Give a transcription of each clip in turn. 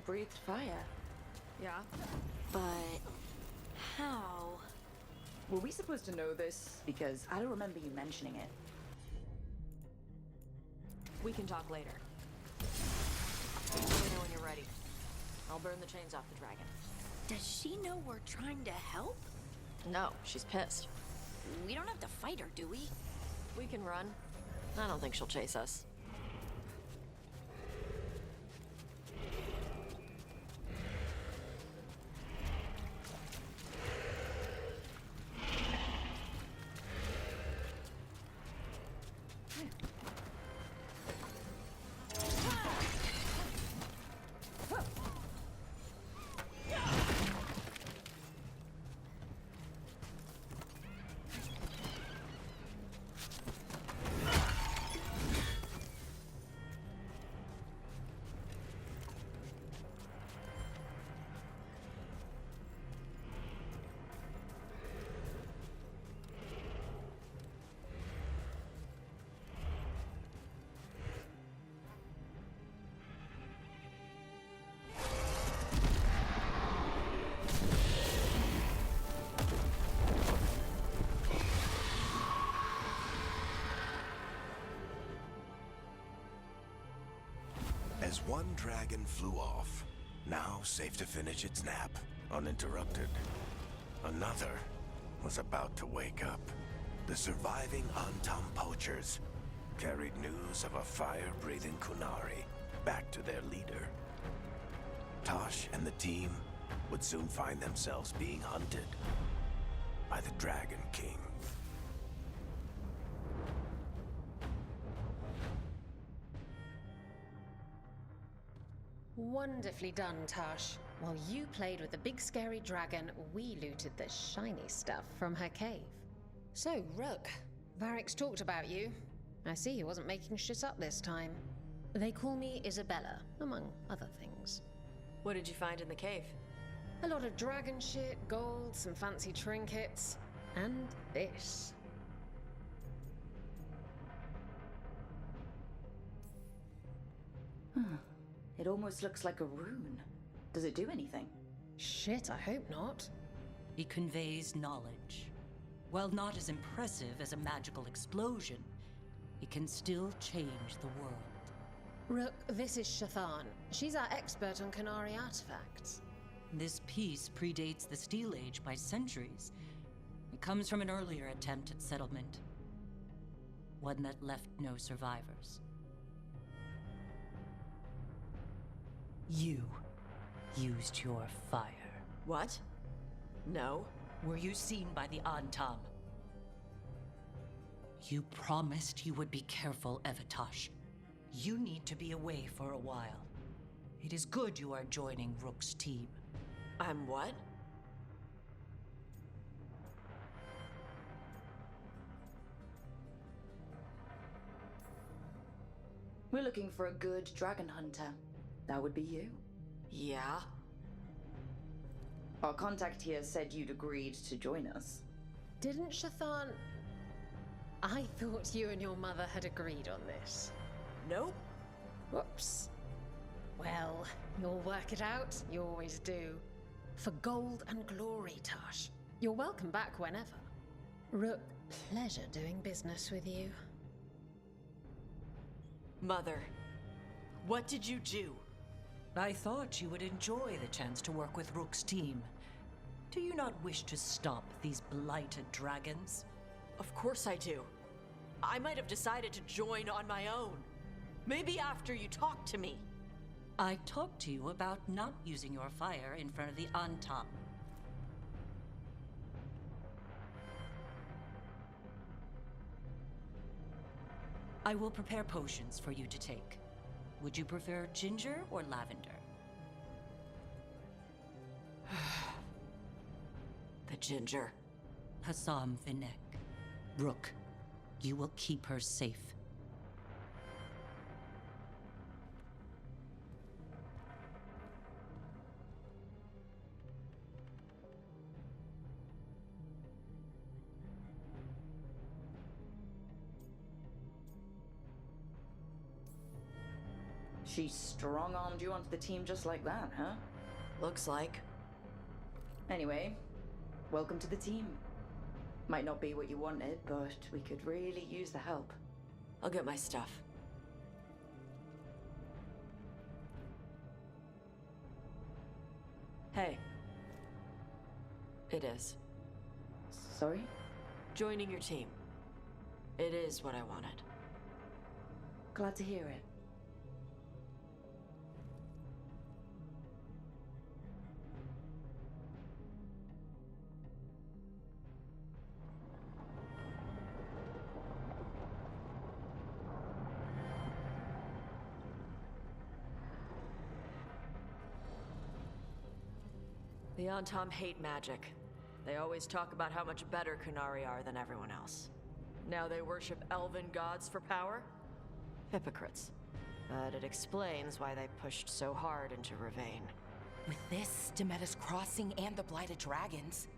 breathed fire. Yeah? But how? Were we supposed to know this? Because I don't remember you mentioning it. We can talk later. Let me know when you're ready. I'll burn the chains off the dragon. Does she know we're trying to help? No, she's pissed. We don't have to fight her, do we? We can run. I don't think she'll chase us. As one dragon flew off, now safe to finish its nap, uninterrupted, another was about to wake up. The surviving Antam poachers carried news of a fire-breathing Kunari back to their leader. Tosh and the team would soon find themselves being hunted by the Dragon King. Wonderfully done, Tash. While you played with the big scary dragon, we looted the shiny stuff from her cave. So, Rook, Varric's talked about you. I see he wasn't making shit up this time. They call me Isabella, among other things. What did you find in the cave? A lot of dragon shit, gold, some fancy trinkets, and this. It almost looks like a rune. Does it do anything? Shit, I hope not. It conveys knowledge. While not as impressive as a magical explosion, it can still change the world. Rook, this is Shathan. She's our expert on Kunari artifacts. This piece predates the Steel Age by centuries. It comes from an earlier attempt at settlement. One that left no survivors. You used your fire. What? No. Were you seen by the Antam? You promised you would be careful, Evatosh. You need to be away for a while. It is good you are joining Rook's team. I'm what? We're looking for a good dragon hunter. That would be you. Yeah? Our contact here said you'd agreed to join us. Didn't Shathan... I thought you and your mother had agreed on this. Nope. Whoops. Well, you'll work it out. You always do. For gold and glory, Tash. You're welcome back whenever. Rook, pleasure doing business with you. Mother, what did you do? I thought you would enjoy the chance to work with Rook's team. Do you not wish to stop these blighted dragons? Of course I do. I might have decided to join on my own. Maybe after you talked to me. I talked to you about not using your fire in front of the Antam. I will prepare potions for you to take. Would you prefer ginger or lavender? The ginger. Hassam Vinek. Rook, you will keep her safe. She strong-armed you onto the team just like that, huh? Looks like. Anyway, welcome to the team. Might not be what you wanted, but we could really use the help. I'll get my stuff. Hey. It is. Sorry? Joining your team. It is what I wanted. Glad to hear it. The Antom hate magic. They always talk about how much better Kunari are than everyone else. Now they worship elven gods for power? Hypocrites. But it explains why they pushed so hard into Ravane. With this, Demeter's Crossing and the Blighted Dragons,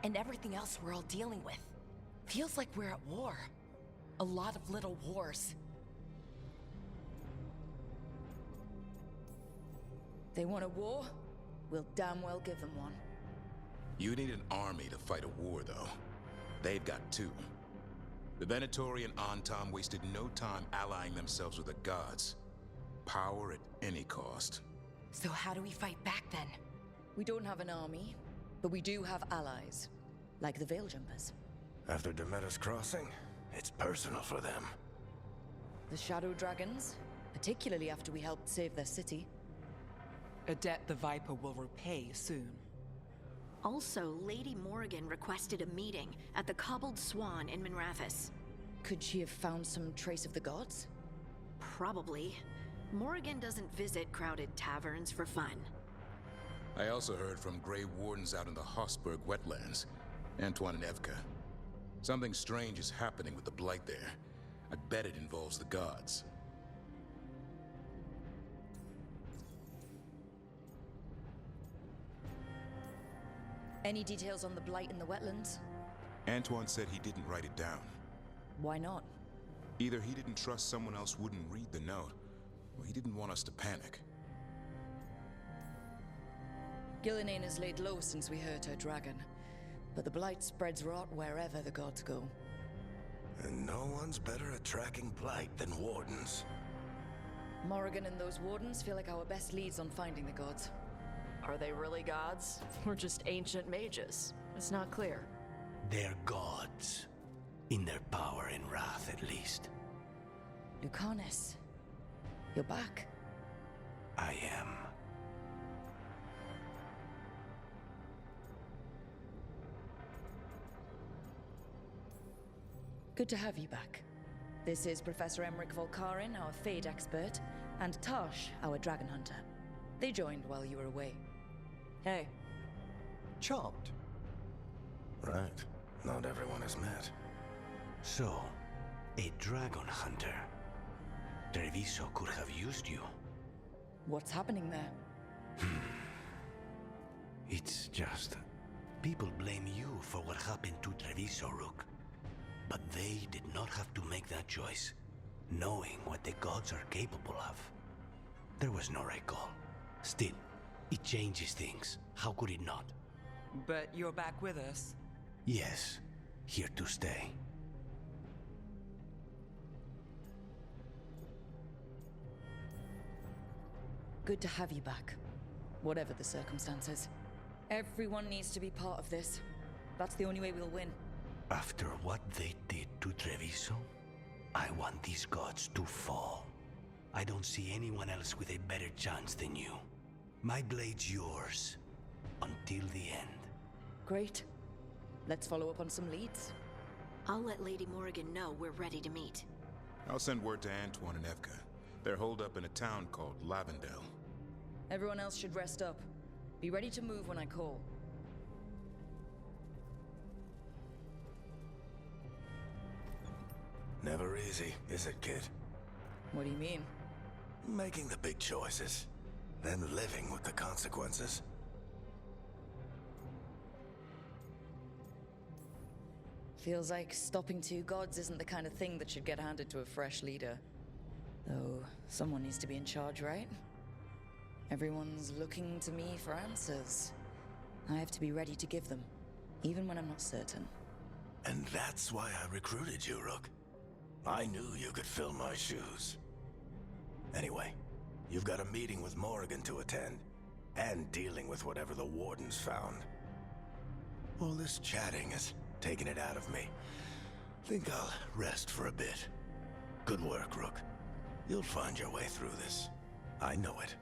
and everything else we're all dealing with, feels like we're at war. A lot of little wars. They want a war? We'll damn well give them one. You need an army to fight a war, though. They've got two. The Venatori and Antom wasted no time allying themselves with the gods. Power at any cost. So how do we fight back then? We don't have an army, but we do have allies. Like the Veil Jumpers. After Demeter's Crossing, it's personal for them. The Shadow Dragons, particularly after we helped save their city. A debt the Viper will repay soon. Also, Lady Morrigan requested a meeting at the Cobbled Swan in Minrathous. Could she have found some trace of the gods? Probably. Morrigan doesn't visit crowded taverns for fun. I also heard from Grey Wardens out in the Hossberg wetlands, Antoine and Evka. Something strange is happening with the Blight there. I bet it involves the gods. Any details on the Blight in the wetlands? Antoine said he didn't write it down. Why not? Either he didn't trust someone else wouldn't read the note, or he didn't want us to panic. Gillinane has laid low since we hurt her dragon. But the Blight spreads rot wherever the gods go. And no one's better at tracking Blight than Wardens. Morrigan and those Wardens feel like our best leads on finding the gods. Are they really gods? Or just ancient mages? It's not clear. They're gods. In their power and wrath, at least. Lucanus, you're back. I am. Good to have you back. This is Professor Emmerich Volkarin, our Fade expert, and Tosh, our Dragon Hunter. They joined while you were away. Hey. Chopped. Right. Not everyone has met. So, a dragon hunter. Treviso could have used you. What's happening there? It's just... people blame you for what happened to Treviso, Rook. But they did not have to make that choice, knowing what the gods are capable of. There was no right call. Still, it changes things. How could it not? But you're back with us. Yes, here to stay. Good to have you back. Whatever the circumstances. Everyone needs to be part of this. That's the only way we'll win. After what they did to Treviso, I want these gods to fall. I don't see anyone else with a better chance than you. My blade's yours. Until the end. Great. Let's follow up on some leads. I'll let Lady Morrigan know we're ready to meet. I'll send word to Antoine and Evka. They're holed up in a town called Lavendel. Everyone else should rest up. Be ready to move when I call. Never easy, is it, kid? What do you mean? Making the big choices, then living with the consequences. Feels like stopping two gods isn't the kind of thing that should get handed to a fresh leader. Though, someone needs to be in charge, right? Everyone's looking to me for answers. I have to be ready to give them, even when I'm not certain. And that's why I recruited you, Rook. I knew you could fill my shoes. Anyway, you've got a meeting with Morrigan to attend, and dealing with whatever the Warden's found. All this chatting is taking it out of me. Think I'll rest for a bit. Good work, Rook. You'll find your way through this. I know it.